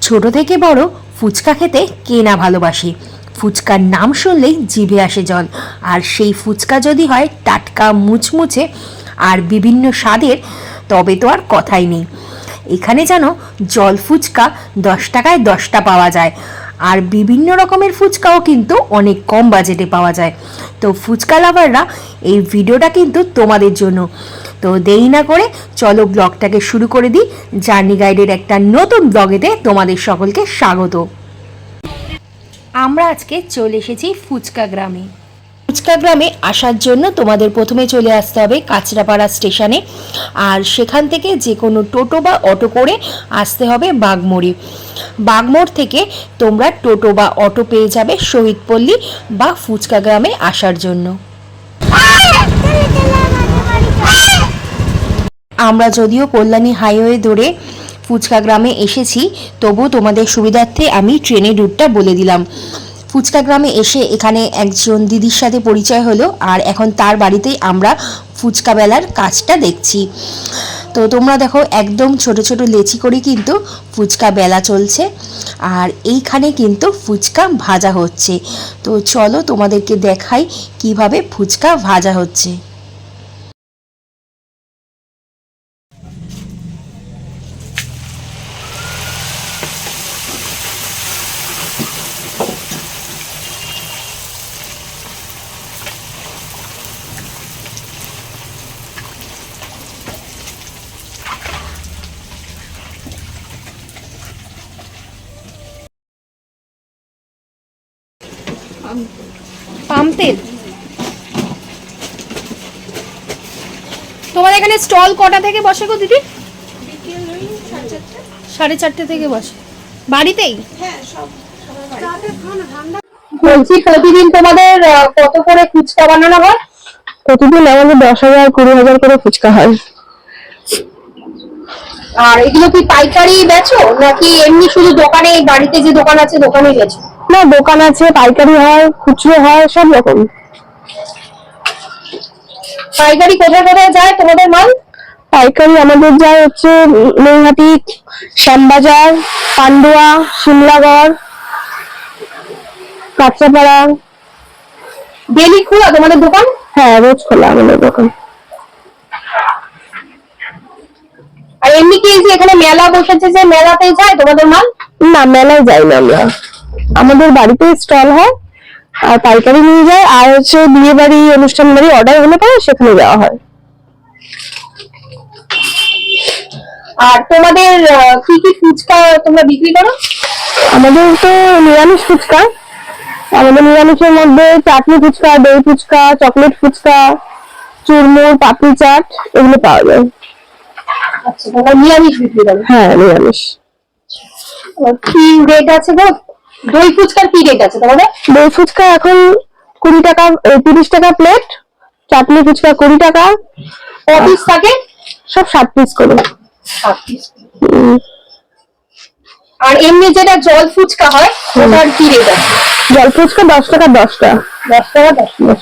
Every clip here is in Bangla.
ছোট থেকে বড় ফুচকা খেতে কে না ভালোবাসে। ফুচকার নাম শুনলেই জিভে আসে জল, আর সেই ফুচকা যদি হয় টাটকা মুচমুচে আর বিভিন্ন স্বাদের, তবে তো আর কথাই নেই। এখানে যেন জল ফুচকা 10 টাকায় 10টা পাওয়া যায়, আর বিভিন্ন রকমের ফুচকাও কিন্তু অনেক কম বাজেটে পাওয়া যায়। তো ফুচকা লাভাররা এই ভিডিওটা কিন্তু তোমাদের জন্য। তো দেরি না করে চলো ব্লগটাকে শুরু করে দিই। জার্নি গাইডের একটা নতুন ব্লগেতে তোমাদের সকলকে স্বাগত। আমরা আজকে চলে এসেছি ফুচকা গ্রামে। ফুচকা গ্রামে আসার জন্য তোমাদের প্রথমে চলে আসতে হবে কাঁচরাপাড়া স্টেশনে, আর সেখান থেকে যে কোনো টোটো বা অটো করে আসতে হবে বাগমোড়ে। বাগমোড় থেকে তোমরা টোটো বা অটো পেয়ে যাবে শহীদপল্লী বা ফুচকা গ্রামে আসার জন্য। আমরা যদিও কল্যাণী হাইওয়ে ধরে ফুচকা গ্রামে এসেছি, তবু তোমাদের সুবিধার্থে আমি ট্রেনের রুটটা বলে দিলাম। ফুচকা গ্রামে এসে এখানে একজন দিদির সাথে পরিচয় হলো, আর এখন তার বাড়িতেই আমরা ফুচকা বেলার কাজটা দেখছি। তো তোমরা দেখো একদম ছোট ছোট লেচি করে কিন্তু ফুচকা বেলা চলছে, আর এইখানে কিন্তু ফুচকা ভাজা হচ্ছে। তো চলো তোমাদেরকে দেখাই কিভাবে ফুচকা ভাজা হচ্ছে। পাম তেল তোমার এখানে স্টল কটা থেকে বসে গো দিদি? 4:30 থেকে বসে। বাড়িতেই? বলছি প্রতিদিন তোমাদের কত করে ফুচকা বানানো হয়? প্রতিদিন আমাদের 10,000 20,000 করে ফুচকা হয়। আর এগুলো কি পাইকারি বেচো নাকি এমনি শুধু দোকানে, বাড়িতে যে দোকান আছে দোকানেই বেচো? না, দোকান আছে, পাইকারি হয়, খুচরো হয়, সব রকম। পাইকারি কোথায় কোথায় যায় তোমাদের মাল? পাইকারি আমাদের যায় হচ্ছে নৈহাটি, শ্যামবাজার, পান্ডুয়া, শিমলাগড়, কাঁচরাপাড়া। ডেলি খোলা তোমাদের দোকান? হ্যাঁ, রোজ খোলা আমাদের দোকান। আর এমনি কি যে এখানে মেলা বসেছে, যে মেলাতে যায় তোমাদের মাল? না, মেলায় যাই না আমরা, আমাদের বাড়িতে স্টল হয় আর পাইকারি নিয়ে যায়। আর হচ্ছে বিয়ে বাড়ি, অনুষ্ঠান বাড়ি অর্ডার হলে পরে সেখানে যাওয়া হয়। আর তোমাদের কি কি ফুচকা তোমরা বিক্রি করো? আমাদের তো নিরামিষ ফুচকা। আমাদের নিরামিষের মধ্যে চাটনি ফুচকা, দই ফুচকা, চকলেট ফুচকা, চুরমুর, পাপড়ি চাট এগুলো পাওয়া যায়। আচ্ছা, তোমরা নিরামিষ বিক্রি করো? হ্যাঁ, নিরামিষ। কি রেট আছে গো? দই ফুচকার কি রেট আছে তোমাদের? দই ফুচকা এখন 20 টাকা, 30 টাকা প্লেট। চাটনি ফুচকা 20 টাকা। ক পিস থাকে? সব 7 পিস করে। 7 পিস। আর এমনি যেটা জল ফুচকা হয় ওটার কি রেট আছে? জল ফুচকা 10 টাকা 10টা। 10 টাকা 10।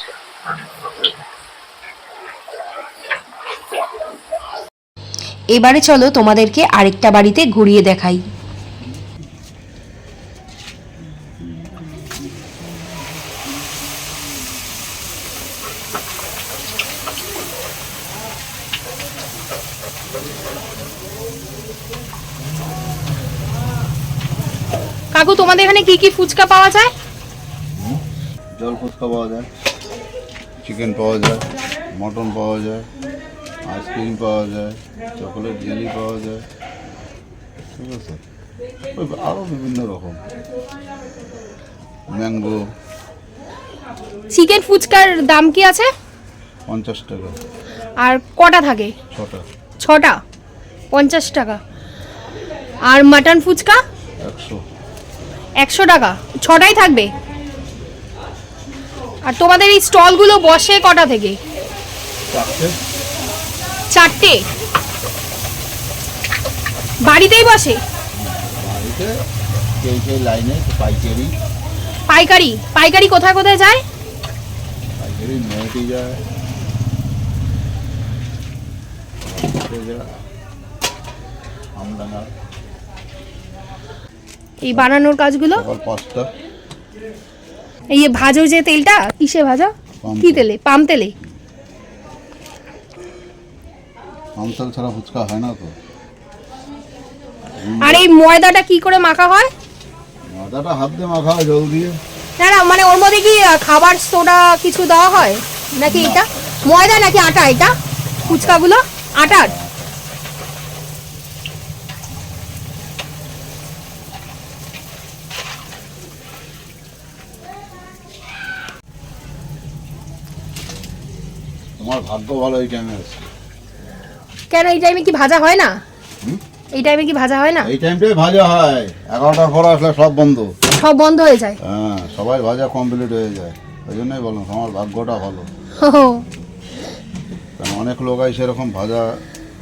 এবারে চলো তোমাদেরকে আরেকটা বাড়িতে ঘুরিয়ে দেখাই। কাকু, তোমাদের এখানে কি কি ফুচকা পাওয়া যায়? জল ফুচকা পাওয়া যায়, চিকেন পাওয়া যায়, মটন পাওয়া যায়, আইসক্রিম পাওয়া যায়, চকোলেট জেলি পাওয়া যায়, ঠিক আছে, ওই আরও বিভিন্ন রকম, ম্যাঙ্গো। চিকেন ফুচকার দাম কি আছে? 50 টাকা। আর কটা থাকে? 6টা। 6টা 50 টাকা। আর মাটন ফুচকা? 100। 100 টাকা। 6টাই থাকবে। আর তোমাদের এই স্টলগুলো বসে কটা থেকে? 4টে। বাড়িতেই বসে? বাড়িতে কেউ কেউ লাইনে, পাইকারি। পাইকারি পাইকারি কোথায় কোথায় যায়? পাইকারি নয়টি যায়, আমডাঙ্গা। এই বানানোর কাজগুলো? সকাল 5টা। এই যে ভাজো যে তেলটা কিসে ভাজা? পাম কি তেল। তেলে? পাম তেলে? পাম তেল ছাড়া ফুচকা হয় না তো। আর এই ময়দাটা কি করে মাখা হয়? ময়দাটা হাত দিয়ে মাখা হয় জল দিয়ে। না না, মানে ওর মধ্যে কি খাবার সোডা কিছু দেওয়া হয় নাকি? এটা ময়দা নাকি আটা? এটা ফুচকাগুলো আটার? তোমার ভাগ্য ভালো এই টাইমে আছে। কেন এই টাইমে কি ভাজা হয় না? এই টাইমে কি ভাজা হয় না? এই টাইমটাই ভাজা হয়, 11টার পর আসলে সব বন্ধ। সব বন্ধ হয়ে যায়? হ্যাঁ, সবাই ভাজা কমপ্লিট হয়ে যায়। ওই জন্যই বললাম আমার ভাগ্যটা ভালো। কারণ অনেক লোক আই সেরকম ভাজা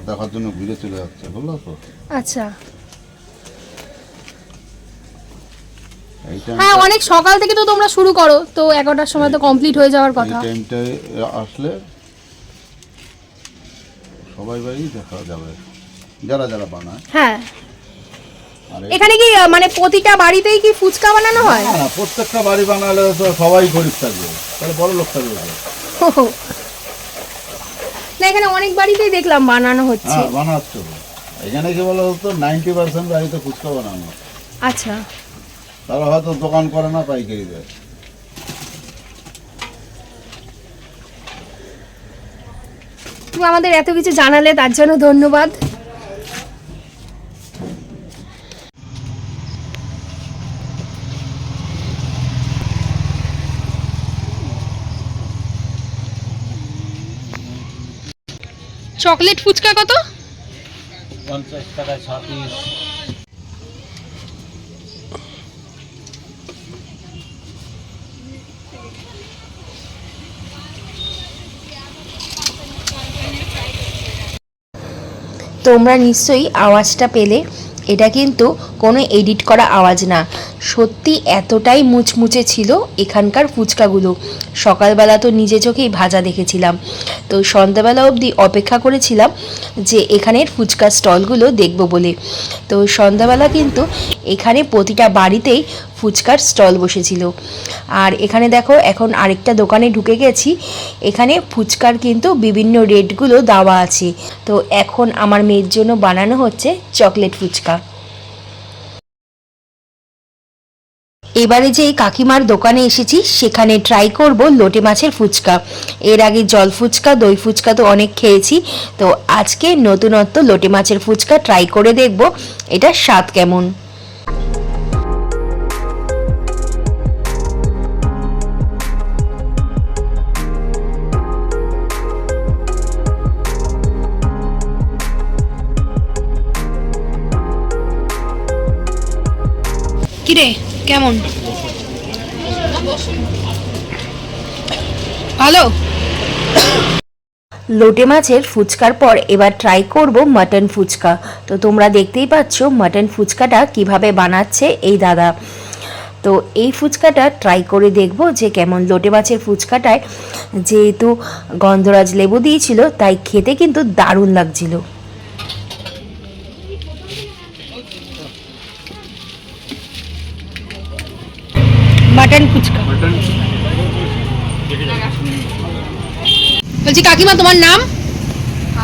দেখার জন্য ঘুরে চলে যাচ্ছে, বুঝলো তো? আচ্ছা। এই হ্যাঁ, অনেক সকাল থেকে তো তোমরা শুরু করো, তো 11টার সময় তো কমপ্লিট হয়ে যাওয়ার কথা। টাইমটায় আসলে সবাই বাড়ি দেখা যাবে, যারা যারা বানায়। হ্যাঁ, আর এখানে কি মানে প্রতিটা বাড়িতেই কি ফুচকা বানানো হয়? না, প্রত্যেকটা বাড়ি বানালে তো সবাই গরিব থাকবে, তাহলে বড় লোক থাকবে। না, এখানে অনেক বাড়িতেই দেখলাম বানানো হচ্ছে। হ্যাঁ, বানাচ্ছে। এখানে কি বলো তো 90% বাড়িতে ফুচকা বানানো। আচ্ছা। তারা হয়তো দোকান করে না, পাইকারি দেয়। তুমি আমাদের এত কিছু জানালে তার জন্য ধন্যবাদ। চকলেট ফুচকা কত? 50 টাকায় 6 পিস। তোমরা নিশ্চয়ই আওয়াজটা পেলে, এটা কিন্তু কোনো এডিট করা আওয়াজ না, সত্যি এতটাই মুচমুচে ছিল এখানকার ফুচকাগুলো। সকালবেলা তো নিজে চোখেই ভাজা দেখেছিলাম, তো সন্ধ্যাবেলা অবধি অপেক্ষা করেছিলাম যে এখানের ফুচকা স্টলগুলো দেখব বলে। তো সন্ধ্যাবেলা কিন্তু এখানে প্রতিটা বাড়িতেই ফুচকার স্টল বসেছিল। আর এখানে দেখো, এখন আরেকটা দোকানে ঢুকে গেছি, এখানে ফুচকার কিন্তু বিভিন্ন রেটগুলো দেওয়া আছে। তো এখন আমার মেয়ের জন্য বানানো হচ্ছে চকলেট ফুচকা। এবারে যে এই কাকিমার দোকানে এসেছি সেখানে ট্রাই করব লোটে মাছের ফুচকা। এর আগে জল ফুচকা, দই ফুচকা তো অনেক খেয়েছি, তো আজকে নতুনত্ব লোটে মাছের ফুচকা ট্রাই করে দেখব এটার স্বাদ কেমন। কিরে, কেমন? ভালো। লোটে মাছের ফুচকার পর এবার ট্রাই করব মাটন ফুচকা। তো তোমরা দেখতেই পাচ্ছ মাটন ফুচকাটা কিভাবে বানাচ্ছে এই দাদা। তো এই ফুচকাটা ট্রাই করে দেখব যে কেমন। লোটে মাছের ফুচকাটায় যেহেতু গন্ধরাজ লেবু দিয়েছিল, তাই খেতে কিন্তু দারুণ লাগছিল। মাটন ফুচকা। বলছি কাকিমা, তোমার নাম?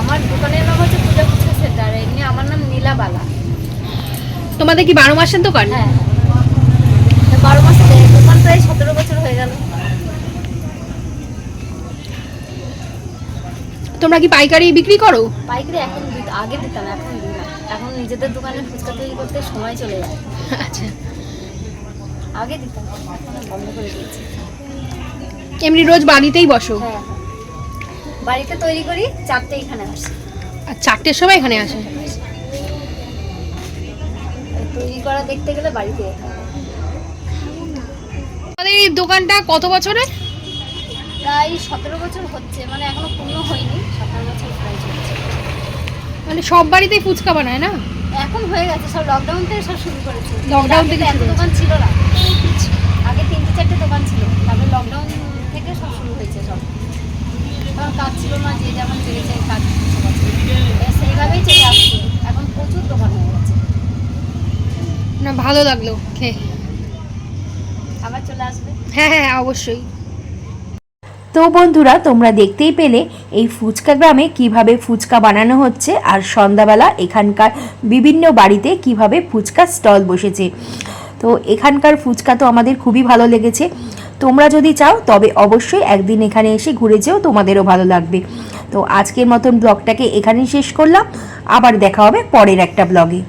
আমার দোকানের নাম হচ্ছে পূজা ফুচকা সেন্টার, এমনি আমার নাম নীলাবালা। তোমাদের কি 12 মাসের দোকান? হ্যাঁ, 12 মাস দোকান, প্রায় 17 বছর হয়ে গেল। তোমরা কি পাইকারি বিক্রি করো? পাইকারি এখন আগে দিতাম, এখন দিই না। এখন নিজেদের দোকানে ফুচকা তৈরি করতে সময় চলে যায়। আচ্ছা। আগে দিতাম, এখন বন্ধ করে দিয়েছি। এমনি রোজ বাড়িতেই বসো? হ্যাঁ, বাড়িতে তৈরি করি, 4টে এখানে আসি। আর 4টের সময় এখানে আসে? তৈরি করা দেখতে গেলে বাড়িতে যেতে হবে। আমাদের এই দোকানটা কত বছরের? প্রায় 17 বছর হচ্ছে, মানে এখনো পূর্ণ হয়নি, 17 বছর প্রায় চলছে। মানে সব বাড়িতেই ফুচকা বানায় না? এখন হয়ে গেছে, সব লকডাউন থেকে সব শুরু করেছে। লকডাউন থেকে এত দোকান ছিল না, আগে 3-4টে দোকান ছিল, তারপরে লকডাউন থেকে সব শুরু হয়েছে। সব কারণ কাজ ছিল না, যে যেমন চেয়েছে কাজ সেইভাবেই চলে আসছে। এখন প্রচুর দোকান হয়ে গেছে। না ভালো লাগলো খেয়ে। আবার চলে আসবে। হ্যাঁ হ্যাঁ অবশ্যই। তো বন্ধুরা তোমরা দেখতেই পেলে এই ফুচকা গ্রামে কিভাবে ফুচকা বানানো হচ্ছে, আর সন্ধ্যাবেলা এখানকার বিভিন্ন বাড়িতে কিভাবে ফুচকা স্টল বসেছে। তো এখানকার ফুচকা তো আমাদের খুবই ভালো লেগেছে। তোমরা যদি চাও তবে অবশ্যই একদিন এখানে এসে ঘুরে যেও, তোমাদেরও ভালো লাগবে। তো আজকের মতন ব্লগটাকে এখানেই শেষ করলাম, আবার দেখা হবে পরের একটা ব্লগে।